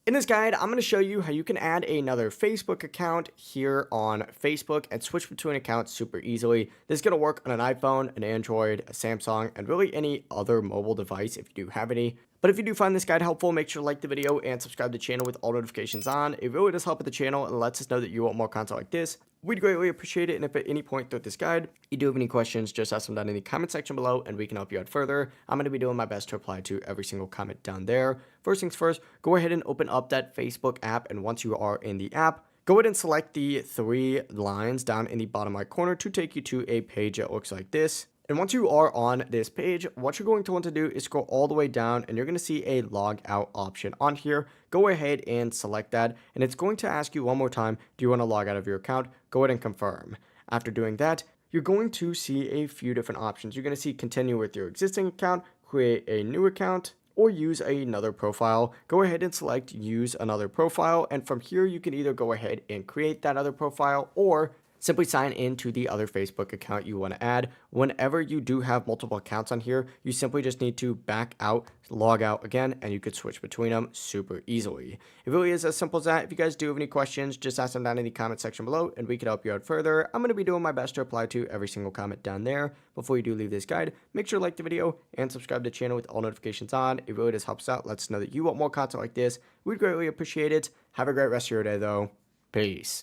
In this guide, I'm going to show you how you can add another Facebook account here on Facebook and switch between accounts super easily. This is going to work on an iPhone, an Android, a Samsung, and really any other mobile device if you do have any. But if you do find this guide helpful, make sure to like the video and subscribe to the channel with all notifications on. It really does help with the channel and lets us know that you want more content like this. We'd greatly appreciate it, and if at any point throughout this guide you do have any questions, just ask them down in the comment section below and we can help you out further. I'm going to be doing my best to reply to every single comment down there. First things first, go ahead and open up that Facebook app, and once you are in the app, go ahead and select the three lines down in the bottom right corner to take you to a page that looks like this. And once you are on this page, what you're going to want to do is scroll all the way down and you're going to see a log out option on here. Go ahead and select that, and it's going to ask you one more time, do you want to log out of your account? Go ahead and confirm. After doing that, you're going to see a few different options. You're going to see continue with your existing account, create a new account, or use another profile. Go ahead and select use another profile, and from here you can either go ahead and create that other profile or simply sign into the other Facebook account you want to add. Whenever you do have multiple accounts on here, you simply just need to back out, log out again, and you could switch between them super easily. It really is as simple as that. If you guys do have any questions, just ask them down in the comment section below and we can help you out further. I'm going to be doing my best to reply to every single comment down there. Before you do leave this guide, make sure to like the video and subscribe to the channel with all notifications on. It really does help us out. Lets us know that you want more content like this. We'd greatly appreciate it. Have a great rest of your day though. Peace.